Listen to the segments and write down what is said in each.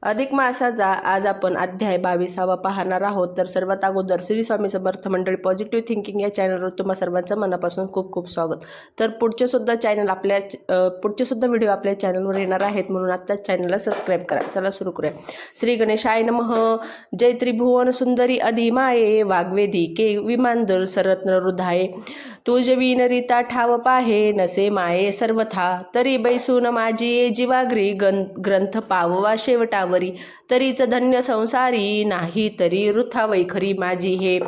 अधिक मासाचा आज आपण अध्याय 22 पाहणार आहोत। तर सर्वात अगोदर श्री स्वामी समर्थ मंडळी पॉझिटिव्ह थिंकिंग या चॅनलवर तुम्हा सर्वांचं मनापासून खूप खूप स्वागत। तर पुढचे सुद्धा व्हिडिओ आपल्या चॅनलवर येणार आहेत, म्हणून आत्ताच चॅनलला सबस्क्राईब करा। चला सुरू करूया। श्री गणेशाय नमः। जय त्रिभुवन सुंदरी अधिमाये, वाग्वेदी के विमानदर सरत्न हृदये, तुझ विनरिता ठाव पाहे, नसे माये सर्वथा, तरी बैसून माझी जीवाग्री ग्रंथ पाववा शेवटावरी, तरीच धन्य संसारी, नाही तरी वृथा वैखरी माझी हे।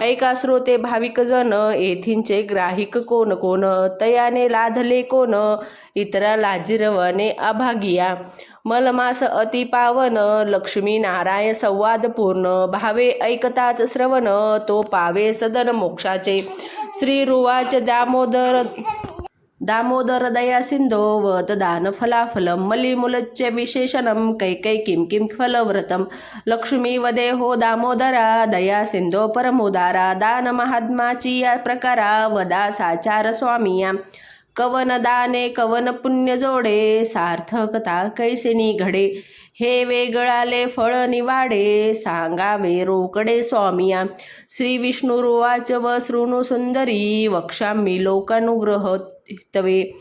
ऐका श्रोते भाविक जन, येथींचे ग्राहिक कोण कोण, तयाने लाधले कोण, इतरा लाजिरवणे अभागिया, मलमास अति पावन, लक्ष्मी नारायण संवाद पूर्ण, भावे ऐकताच श्रवण, तो पावे सदन मोक्षाचे। श्री रुवाच दामोदर दया सिंधो, वत दान फलाफलम, मलिमुलच्च विशेषणम, कैकै किं किं फलव्रतम, लक्ष्मी वदे हो दामोदरा, दया सिंधो परमोदारा, दान महात्माची या प्रकारा, वदा साचार स्वामिया, कवन दाने कवन पुण्य जोडे, सार्थकता कैसे निघडे, हे वेगळाले फळ निवाडे, सांगावे रोकडे स्वामिया। श्री विष्णुरुवाच व शृणु सुंदरी, वक्षामी लोकानुग्रह तवे,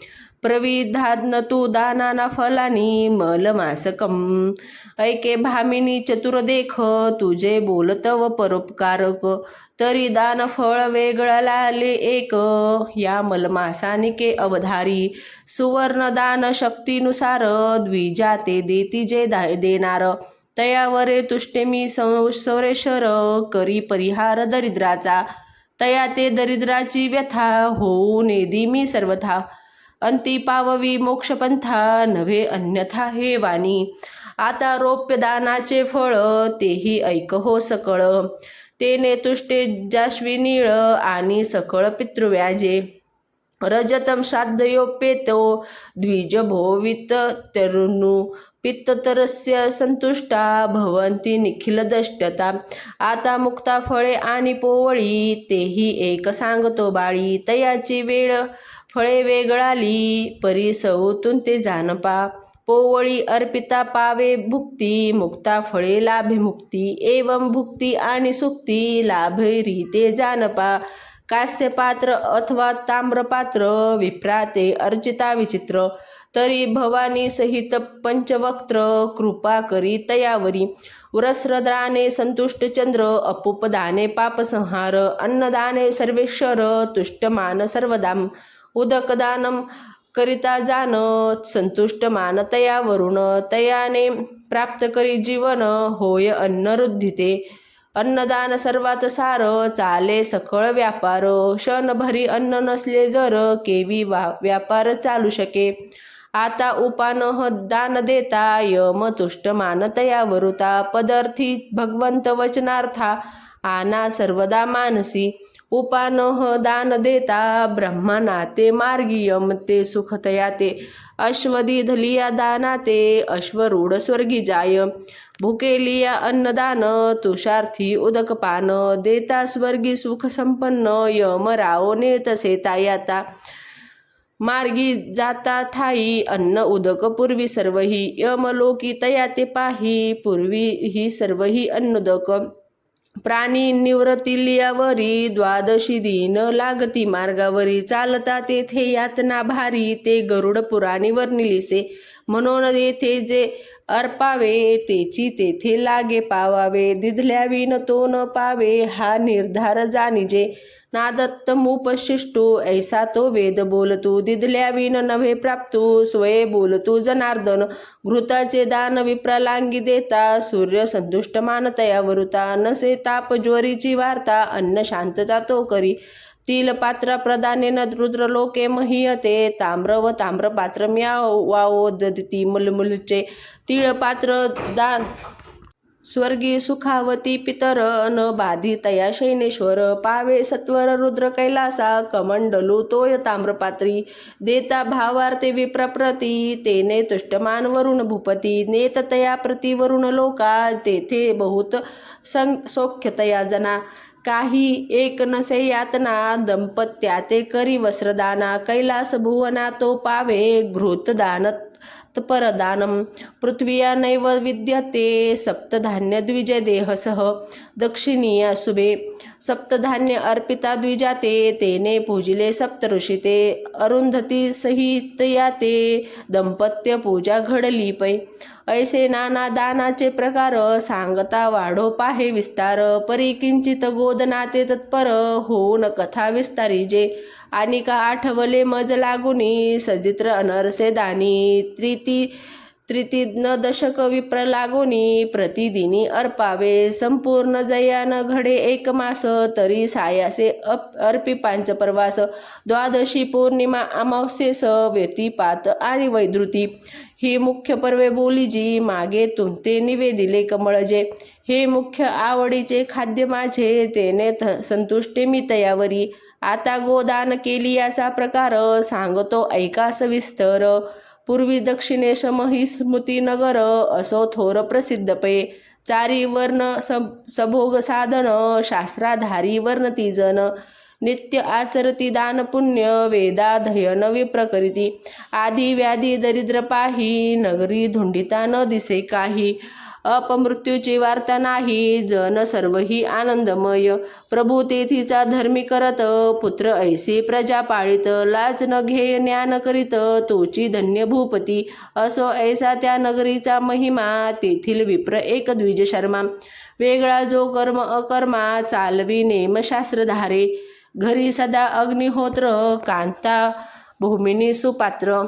प्रविधान तू दानाना फलानी, मलमासकम, ऐके भामिनी चतुर देख, तुझे बोलतव परोपकारक, तरी दान फळ वेगळा लाले एक, या मलमासानिके अवधारी, सुवर्ण दान शक्तीनुसार, द्विजा ते देती जे देणार, तयावरे तुष्टे मी सौरेश्वर, करी परिहार दरिद्राचा, तया ते दरिद्राची व्यथा, होऊ नेदी मी सर्वथा, अंती पाववी मोक्षपंथा, नव्हे अन्यथा हे वाणी, आता रौप्य दानाचे फळ, तेही ऐक हो सकळ, तेने तुष्टे जाश्वी नीळ, आणि सकळ पितृव्याजे, रजतम श्राद्धयोपेतो, द्विज भोवित तरुणु, पित्ततरस्य संतुष्टा, भवंती निखिल दष्टता, आता मुक्ता फळे आणि पोवळी, तेही एक सांगतो बाळी, तयाची वेळ फळे वेगळाली, परी सौतून ते जानपा, पोवळी अर्पिता पावे भुक्ती, मुक्ता फळे लाभे मुक्ती, एवं भुक्ती आणि सुक्ती, लाभे रीते जानपा, कास्य पात्र अथवा ताम्रपात्र, विप्राते अर्चिता विचित्र, तरी भवानी सहित पंचवक्त्र, कृपा करी तयावरी, वरस्रदाने संतुष्ट चंद्र, अपुपदाने पापसंहार, अन्नदाने सर्वेश्वर, तुष्टमान सर्वदाम, उदकदानम करिता जान, संतुष्ट मान तयावरून, तयाने प्राप्त करी जीवन, होय अन्न रुद्धिते, अन्नदान सर्वात सार, चाले सकळ व्यापार, क्षणभरी अन्न नसले जर, केवी व्यापार चालू शके, आता उपानह दान देता, यम तुष्ट मान तयावरुता, पदर्थी भगवंत वचनार्था, आना सर्वदा मानसी, उपानह दान देता, ब्रह्मनाते मार्गी यम ते सुखतया ते, अश्वदी धलिया दानाते, अश्वरूढ स्वर्गी जाय, भुकेलिया अन्नदान, तुषार्थी उदकपान, देता स्वर्गी सुख संपन्न, यम राओ नेतसे तायाता, मार्गी जाता ठाई, अन्न उदक पूर्वी सर्वही, यमलोकी तया ते पाही, पूर्वी ही सर्वही अन्नोदक, प्राणी निवृत्तिलियावरी, द्वादशी दिन लागती मार्गावरी, चालता तेथे यातना भारी, ते गरुड पुराणी वर्णिलिसे, म्हणून येथे जे अर्पावे, तेची तेथे लागे पावावे, दिधल्या विन तो न पावे, हा निर्धार जाणीजे, नादत्त मुपशिष्टू, ऐसा तो वेद बोलतू, दिधल्या विन नव्हे प्राप्तू, स्वये बोलतू जनार्दन, घृताचे दान विप्रलांगी देता, सूर्य संतुष्ट मान तयावरुता, नसे ताप ज्वरीची वार्ता, अन्न शांतता तो करी, तिल पात्र प्रदाने न रुद्रलोके महीयते, ताम्र व ताम्रपात्र म्यावाओ ददिती मुलमुलचे, तिळ पात्र दान स्वर्गी सुखावती पितर, न बाधी तया शैनेश्वर, पावे सत्वर रुद्र कैलासा, कमंडलू तोय ताम्रपात्री, देता भावार्थे विप्रप्रती, तेने तुष्टमान वरुण भूपती, नेत तया प्रती वरुण लोका, तेथे बहुत सौख्यतया जना, काही एक नसे यातना, दंपत्या ते करी वस्त्रदाना, कैलास भुवना तो पावे, घृतदान तत्परदानं पृथ्व्या नैव विद्यते सप्तधान्य द्विजे देहसः दक्षिणीया शुभे सप्तधान्य अर्पिता द्विजाते तेने पूजिले सप्त ऋषिते अरुंधती सहितया ते दंपत्य पूजा घडली पै ऐसे नाना दानाचे प्रकार सांगता वाढो पाहे विस्तार परी किंचित गोदनाते तत्पर होऊन कथा विस्तारीजे आणि का आठवले मज लागुनी सजित्र अनरसे दानी त्रितिज्ञ दशक विप्र लागोनी प्रतिदिनी अर्पावे संपूर्ण जयान घडे एक मास तरी सायासे अर्पी पांच परवास द्वादशी पौर्णिमा अमावस्येस व्यतिपात आणि वैद्रुती ही मुख्य पर्वे बोलीजी मागे तुमते निवेदिले कमळजे हे मुख्य आवडीचे खाद्य माझे तेने संतुष्टे मी तयावरी आता गोदान केली याचा प्रकार सांगतो ऐका सविस्तर पूर्वी दक्षिणेश महिस्मृती नगर असो थोर प्रसिद्ध पै चारी वर्ण सभोग साधन शास्त्राधारी वर्ण तीजन नित्य आचरती दान पुण्य वेदाध्ययन विप्रकरिती आदी व्याधी दरिद्र पाही नगरी धुंडिता न दिसे काही अपमृत्यूची वार्ता नाही जन सर्वही आनंदमय प्रभू तेथीचा धर्मी करत पुत्र ऐसे प्रजा पाळीत लाज न घेय ज्ञान करीत तोची धन्य भूपती असो ऐसा त्या नगरीचा महिमा तेथील विप्र एक द्विज शर्मा वेगळा जो कर्म अकर्मा चालवी नेम शास्त्रधारे घरी सदा अग्निहोत्र कांता भूमिनी सुपात्र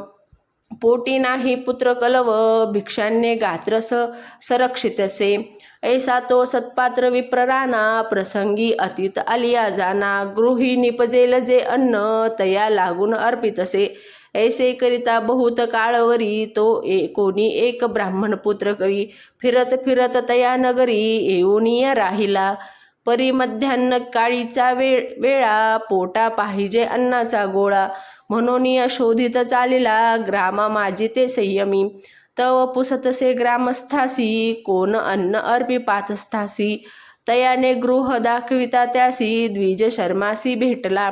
पोटी नाही पुत्र कलव भिक्षान्य गात्र संरक्षितसे ऐसा तो सत्पात्र विप्रराना प्रसंगी अतीत आलिया जाना गृही निपजेल जे अन्न तया लागून अर्पितसे ऐसे करिता बहुत काळवरी तो कोणी एक ब्राह्मण पुत्र करी फिरत फिरत तया नगरी येऊनिया राहिला परी मध्यान्ह काळीचा वेळा पोटा पाहिजे अन्नाचा गोळा म्हणून या शोधित चालिला ग्रामा माझी ते संयमी तव पुसतसे ग्रामस्थासी कोण अन्न अर्पी पाथस्थासी तयाने गृह दाखविता त्यासी द्विज शर्मासी भेटला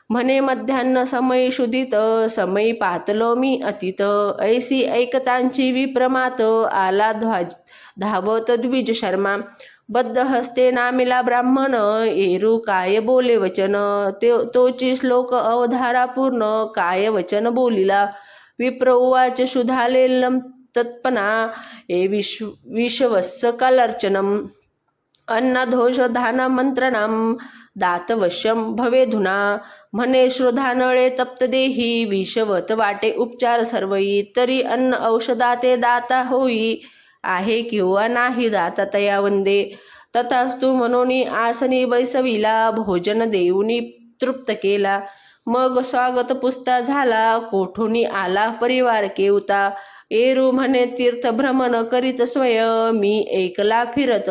म्हणे मध्यान्ह समय शुदित समय पातलो मी अतीत ऐसी ऐकतांची विप्रमात आला धावत द्विज शर्मा बद्ध हस्ते नामिला ब्राह्मण एरू काय बोले वचन तोची श्लोक अवधारा पूर्ण काय वचन बोलिला विप्र उवाच शुधालेलम तत्पना ए विश्वस्य कलर्चनम अन्नधोष धान मंत्रणम दातवश्यम भवेधुना म्हणे श्रोधानळे तप्त देही विषवत वाटे उपचार सर्वई तरी अन्न औषधाते दाता होई आहे किंवा नाही दाता तया वंदे तथास्तु म्हणून आसनी बैसविला भोजन देऊनी तृप्त केला मग स्वागत पुसता झाला कोठूनी आला परिवार केवता एरू म्हणे तीर्थ भ्रमण करीत स्वय मी एकला फिरत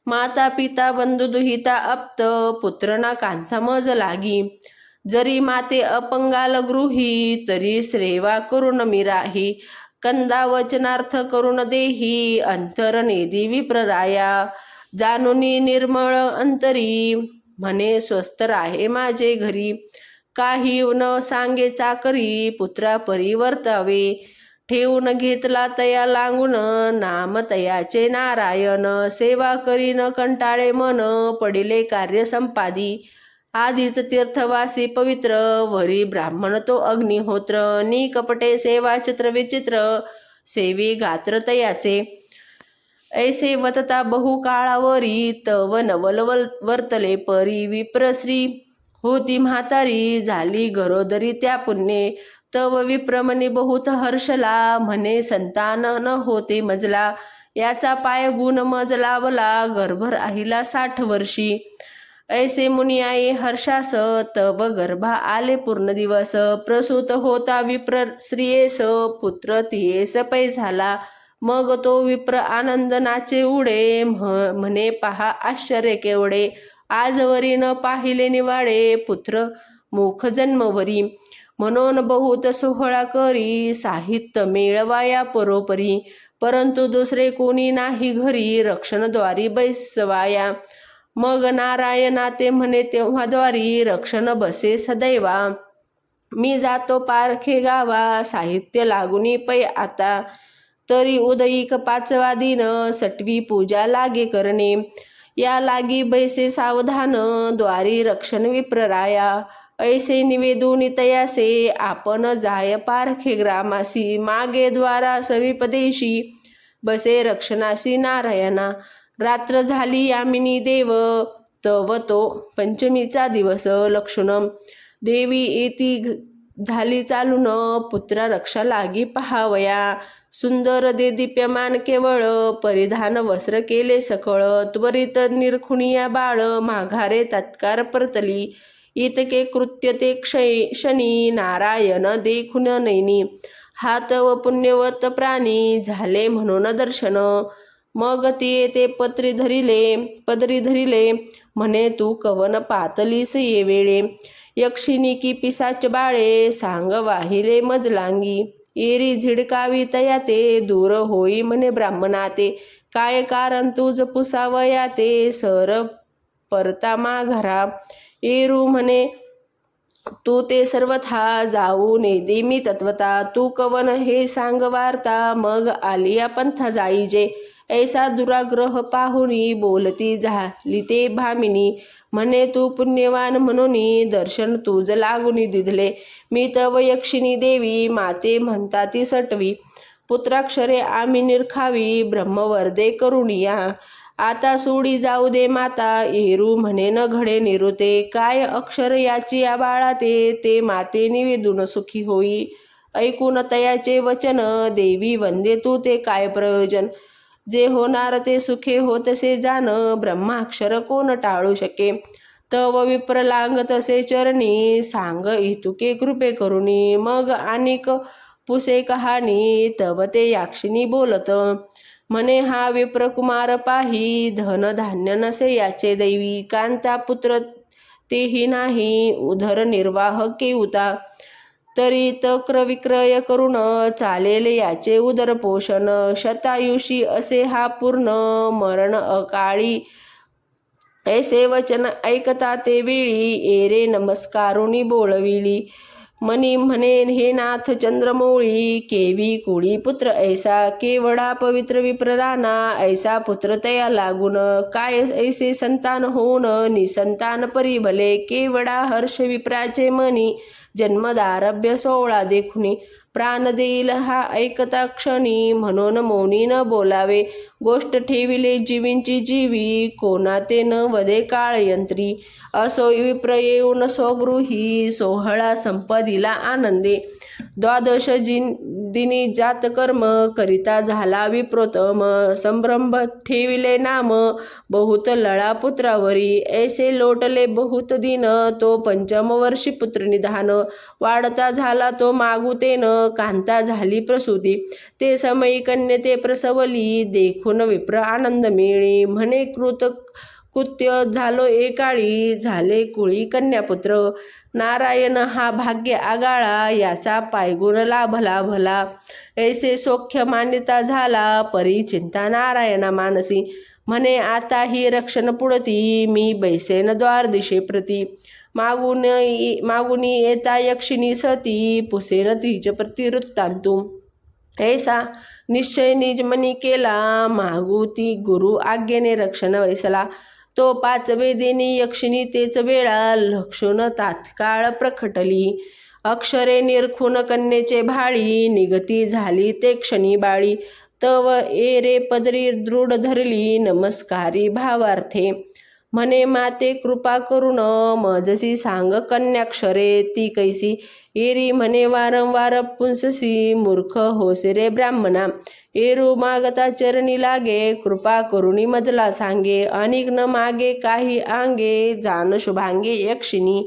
माता पिता बंधू दुहिता अप्त पुत्र ना कांता मज लागी जरी माते अपंगाल गृही तरी श्रेवा करून मी राही कंदा वचनार्थ करून देही अंतर नेदी विप्रराया जानुनी निर्मळ अंतरी म्हणे स्वस्त राहे माझे घरी काही न सांगे चाकरी पुत्रा परिवर्तावे ठेवून घेतला तया लागून नाम तयाचे नारायण सेवा करीन कंटाळे मन पडिले कार्य संपादी आधीच तीर्थवासी पवित्र वरी ब्राह्मण तो अग्निहोत्र निकपटे सेवा चित्र विचित्र सेवी गात्र तयाचे ऐसे वतता बहुकाळावरी तव नवल वर्तले परी विप्रश्री होती म्हातारी झाली घरोदरी त्या पुण्ये तव विप्रमणी बहुत हर्षला म्हणे संतान न होते मजला याचा पाय गुण मज लावला गर्भ राहिला 60 वर्षी ऐसे मुनियाये हर्षास तव गर्भा आले पूर्ण दिवस प्रसूत होता विप्र श्रियेस पुत्र तियेस पै झाला मग तो विप्र आनंद नाचे उडे म्हणे पहा आश्चर्य केवढे आजवरी न पाहिले निवाडे पुत्र मुख जन्मवरी म्हणून बहुत सोहळा करी साहित्य मेळवाया परोपरी परंतु दुसरे कोणी नाही घरी रक्षणद्वारी बैसवाया मग नारायणा ते म्हणे तेव्हा द्वारी रक्षण बसे सदैवा मी जातो पारखे गावा, साहित्य लागुनी पै आता. तरी उदयिक 5वा दिन, सटवी पूजा लागे करणे. या लागी बैसे सावधान, द्वारी रक्षण विप्रराया. ऐसे निवेदून तयासे, आपण जाय पारखे ग्रामासी. मागे द्वारा समीपदेशी, बसे रक्षणासी नारायणा. रात्र झाली यामिनी देव, तव तो पंचमीचा दिवस. लक्षण देवी येती झाली चालून, पुत्रा रक्षा लागी पहावया. सुंदर दे दीप्यमान केवळ, परिधान वस्त्र केले सकळ. त्वरित निरखुनिया बाळ, माघारे तत्कार परतली. इतके कृत्य ते शनी, नारायण देखुन नैनी. हात व पुण्यवत प्राणी, झाले म्हणून दर्शन. मग ते पदरी धरिले, म्हणे तू कवन पातलीस ये वेळे. यक्षिणी की पिसाच बाळे, सांग वाहिले मजलांगी. एरी झिडकावी तया ते, दूर होई म्हणे ब्राह्मणाते. काय कारण तुझ पुसावया ते, सर परता माघारा. एरू म्हणे तू ते सर्वथा, जाऊ नेदे मी तत्वता. तू कवन हे सांग वार्ता, मग आलिया पंथा जाईजे. ऐसा दुराग्रह पाहुनी, बोलती झाली ते भामिनी. म्हणे तू पुण्यवान म्हणून, दर्शन तुझ लागुनी दिधले. मी तव यक्षिणी देवी, माते म्हणता ती सटवी. पुत्राक्षरे आम्ही निरखावी, ब्रह्मवर्दे करुणिया. आता सोडी जाऊ दे माता, एरू म्हणे न घडे निरुते. काय अक्षर याची या बाळा ते, माते निवेदून सुखी होई. ऐकून तयाचे वचन, देवी वंदे तू ते काय प्रयोजन. जे होणार ते सुखे होतसे जाण, ब्रह्माक्षर कोण टाळू शके. तव विप्र लांगतसे चरणी, सांग इतुके कृपे करुणी. मग अनेक पुसे कहाणी, तव ते याक्षिणी बोलत. म्हणे हा विप्रकुमार पाही, धन धान्य नसे याचे दैवी. कांता पुत्र तेही नाही, उदर निर्वाह केउता. तरी तक्र विक्रय करून, चालेल याचे उदरपोषण. शतायुषी असे हा पूर्ण, मरण अकाळी. ऐसे वचन ऐकता ते वेळी, एरे नमस्कारुणी बोलविली. मनी म्हणे हे नाथ चंद्रमौळी, केवी कुळी पुत्र ऐसा. केवढा पवित्र विप्रराना, ऐसा पुत्र तया लागून. काय ऐसे संतान होऊन, निसंतान परी भले. केवढा हर्ष विप्राचे मनी, जन्मदारभ्य 16 देखुनी. प्राण देईल हा ऐकता क्षणी, म्हणून मौनी न बोलावे. गोष्ट ठेविले जीवींची जीवी, कोणा ते न वदे काळयंत्री. असो विप्र येऊन स्वगृही, सोहळा संपदिला आनंदे. द्वादश दिनी जात कर्म, करिता झाला विप्रोत्तम. संभ्रम ठेविले नाम, बहुत लळा पुत्रावरी. ऐसे लोटले बहुत दिन, तो पंचम वर्षी पुत्र निधान. वाढता झाला तो मागुतेन, कांता झाली प्रसूती. ते समयी कन्ये ते प्रसवली, देखून विप्र आनंद मिळी. म्हणे कृत्य झालो एकाळी, झाले कुळी कन्यापुत्र. नारायण हा भाग्य आगाळा, याचा पायगुण लाभला भला. ऐसे सौख्य मान्यता झाला, परी चिंता नारायणा मानसी. म्हणे आता ही रक्षण पुढती, मी बैसेन द्वार दिशे प्रती. मागुनी येता यक्षिणी सती, पुसेन तिज प्रतिवृत्तांतू. ऐसा निश्चय निजमनी केला, मागुती गुरु आज्ञेने रक्षण वैसला. तो 5वे दिनी यक्षिणी तेच वेळा, लक्षून तात्काळ प्रखटली. अक्षरे निरखून कन्येचे भाळी, निगती झाली ते क्षणी बाळी. तव एरे पदरी दृढ धरली, नमस्कारी भावार्थे. म्हणे माते कृपा करुण, मजसी सांग कन्याक्षरे ती कैसी. एरी म्हणे वारंवार पुंससी, मूर्ख होसे रे ब्राह्मणा. एरू मागता चरणी लागे, कृपा करुणी मजला सांगे. अनिक न मागे काही आंगे, जाण शुभांगे यक्षिणी.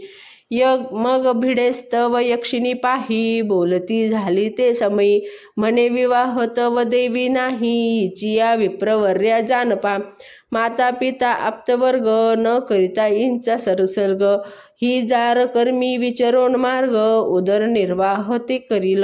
मग भिडेस्तव यक्षिणी पाही, बोलती झाली ते समयी. म्हणे विवाह तव देवी नाही, हिचिया विप्रवर्या जानपा. माता पिता आप्तवर्ग, न करिता इंचा सरसर्ग. ही जार कर्मी विचरोण मार्ग, उदरनिर्वाह ते करील.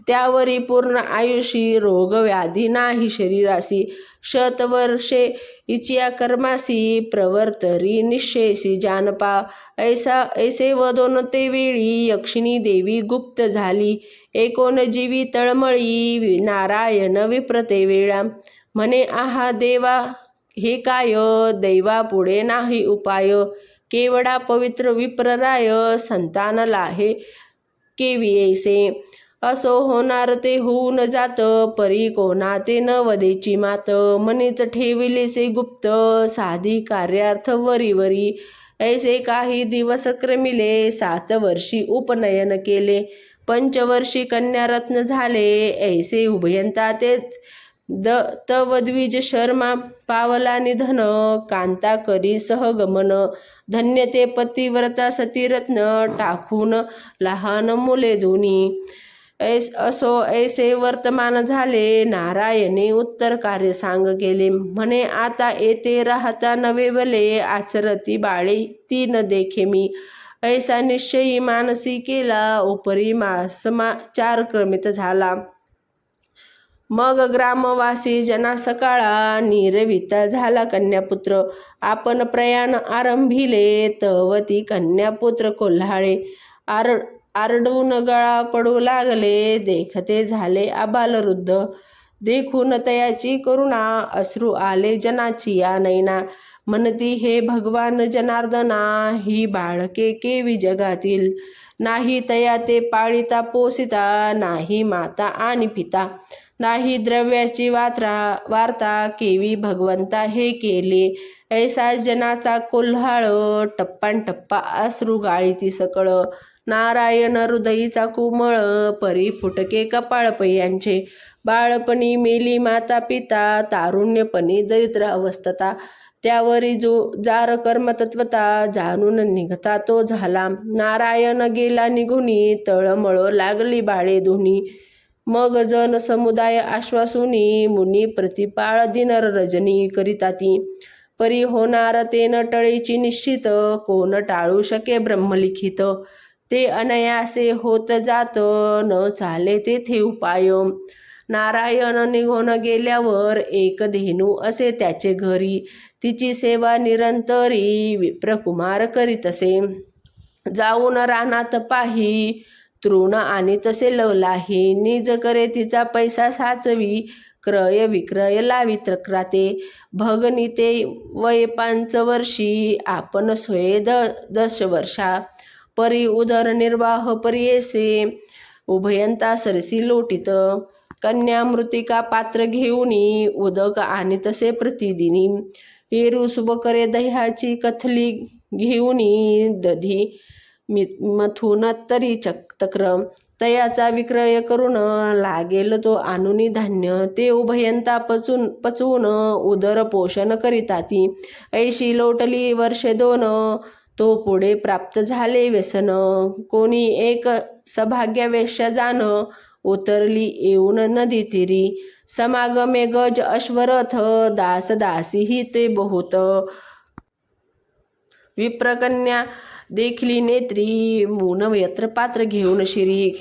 त्यावरी पूर्ण आयुषी रोग व्याधी नाही शरीरासी. शतवर्षे इचिया कर्मासी प्रवर्तरी निश्चयसी जानपा. ऐसे वदोन ते वेळी यक्षिणी देवी गुप्त झाली. एकोण जीवी तळमळी नारायण विप्रते वेळा. म्हणे आहा देवा हे काय, दैवा पुढे नाही उपाय. केवडा पवित्र विप्रराय संतान लाहे केवी ऐसे. असो होणार ते होऊन जात परी कोणा ते न वदेची मात. मनीच ठेविलेसे गुप्त साधी कार्यार्थ वरी. ऐसे काही दिवस क्रमिले 7 वर्षी उपनयन केले. 5 वर्षी कन्यारत्न झाले. ऐसे उभयंता ते तवद्विज शर्मा पावला निधन. कांता करी सहगमन धन्य ते पतिव्रता सतीरत्न टाकून लहान मुले दोन्ही. असो ऐसे वर्तमान झाले नारायणे उत्तर कार्य सांग केले. म्हणे आता येते राहता नवे भले आचरती बाळे ती न देखे मी. ऐसा निश्चयी मानसी केला उपरी मासमा 4 क्रमित झाला. मग ग्रामवासी जना सकाळा निरविता झाला कन्यापुत्र. आपण प्रयाण आरंभिले तवती कन्यापुत्र कोल्हाळे. आरडून गळा पडू लागले देखते झाले आबालवृद्ध. देखून तयाची करुणा अश्रू आले जनाची या नैना. म्हणती हे भगवान जनार्दना ही बाळके केवी जगातील. नाही तया ते पाळिता पोसिता नाही माता आणि पिता. नाही द्रव्याची वार्ता केवी भगवंता हे केले. ऐसा जनाचा कोल्हाळ टप्पांटप्पा अश्रू गाळीती सकळ. नारायण हृदयीचा कुमळ परी फुटके कपाळ पैयांचे. बाळपणी मेली माता पिता तारुण्यपणी दरिद्र अवस्थता. त्यावरी जो जार कर्मतत्वता जाणून निघता तो झाला. नारायण गेला निघुनी तळमळ लागली बाळे दोन्ही. मग जन समुदाय आश्वासुनी मुनी प्रतिपाळ दिनर रजनी करिताती. परी होणार ते न टळेची निश्चित कोण टाळू शके ब्रह्मलिखित. ते अनायासे होत जात न चाले तेथे उपाय. नारायण निघून गेल्यावर एक धेनू असे त्याचे घरी. तिची सेवा निरंतरी विप्रकुमार करीत असे. जाऊन रानात पाही तृण आणि तसे लवलाही. निज करे तिचा पैसा साचवी क्रय विक्रय लावी त्रक्राते. भगनिते वय 5 वर्षी आपण स्वये 10 वर्षा. परी उदरनिर्वाह परियेसे उभयंता सरसी लोटीत. कन्या मृतिका पात्र घेऊनी उदक आणि तसे प्रतिदिनी. एरू शुभ करे दह्याची कथली घेऊनी दधी मथून तरी तक्र. तयाचा विक्रय करून लागेल तो आणुनी धान्य. ते उभयंता पचवून उदर पोषण करिताती. ऐशी लोटली वर्षे 2 तो पुढे प्राप्त झाले व्यसन. कोणी एक सभाग्य वेश्या जाण उतरली येऊन नदी तीरी. समागमे गज अश्वरथ दास दासीही ते बहुत. विप्रकन्या देखली नेत्री मून यत्र पात्र घेऊन शिरी.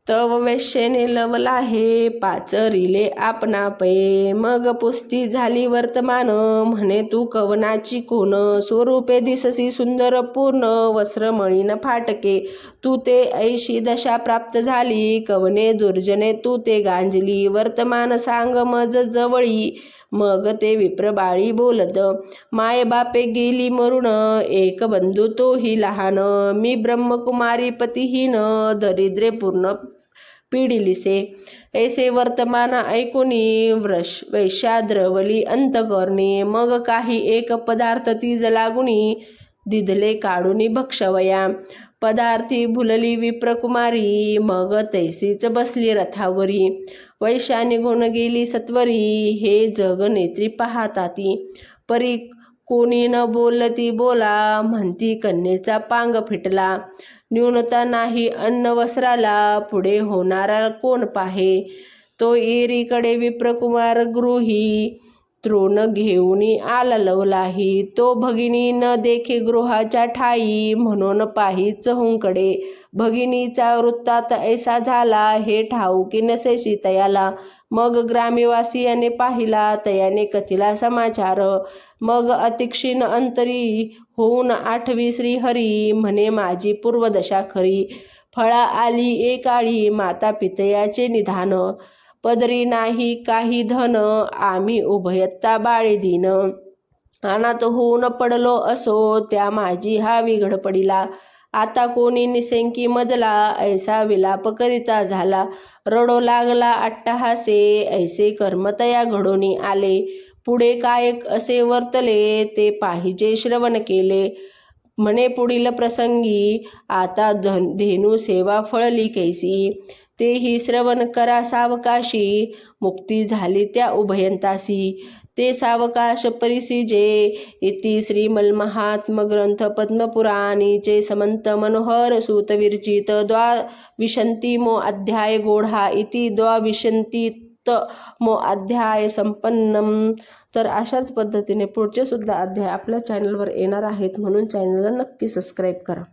तव वेश्येने लवला हे पाचरिले आपणा पै. मग पुस्ती झाली वर्तमान म्हणे तू कवनाची कोण. स्वरूपे दिससी सुंदर पूर्ण वस्त्र मळीन फाटके. तू ते ऐशी दशा प्राप्त झाली कवने दुर्जने तू ते गांजली. वर्तमान सांग मज जवळी मग ते विप्रबाळी बोलत. माय बापे गेली मरुण एक बंधू तोही लहान. मी ब्रह्मकुमारी पतिहीन दरिद्रे पूर्ण पिडिलिसे. ऐसे वर्तमान ऐकुनी वैश्या द्रवली अंतकर्णी. मग काही एक पदार्थ तीज लागुनी दिधले काढुनी भक्षवया. पदार्थी भुलली विप्रकुमारी मग तैसीच बसली रथावरी. वैश्या निघून गेली सत्वरी हे जग नेत्री पाहताती. परी कोणी न बोलती बोला म्हणती कन्येचा पांग फिटला. न्यूनता नाही अन्न वस्त्राला पुढे होणारा कोण पाहे. तो एरीकडे विप्रकुमार गृही तृण घेऊनी आला लवलाही, तो भगिनी न देखे गृहाच्या ठाई, म्हणून पाहीच हुंकडे. भगिनीचा वृत्तात ऐसा झाला, हे ठाऊकी नसे सीतयाला. मग ग्रामवासियाने पाहिला, तयाने कथिला समाचार. मग अतिक्षीण अंतरी होऊन आठवी श्रीहरी, म्हणे माझी पूर्वदशा खरी. फळा आली एकाळी माता पितयाचे निधान, पदरी नाही काही धन, आम्ही उभयता बाळे दीन. अनाथ होऊन पडलो असो, त्या माझी हा विघड पडिला. आता कोणी निसेंकी मजला, ऐसा विलाप करिता झाला. रडो लागला अट्टहासे, ऐसे कर्म तया घडोनी आले. पुढे काय असे वर्तले, ते पाहिजे श्रवण केले. म्हणे पुढील प्रसंगी, आता धेनू सेवा फळली कैसी. तेही श्रवण करा सावकाशी, मुक्ती झाली त्या उभयंतासी. ते सावकाश परिसिजे, इति श्रीमन्महात्मग्रंथ पद्मपुराणीचे समंत मनोहर सूत विरचित 22मो अध्याय गोढा इति 22मो अध्याय संपन्नम. तर अशाच पद्धतीने पुढचे सुद्धा अध्याय आपल्या चॅनलवर येणार आहेत, म्हणून चॅनलला नक्की सबस्क्राईब करा.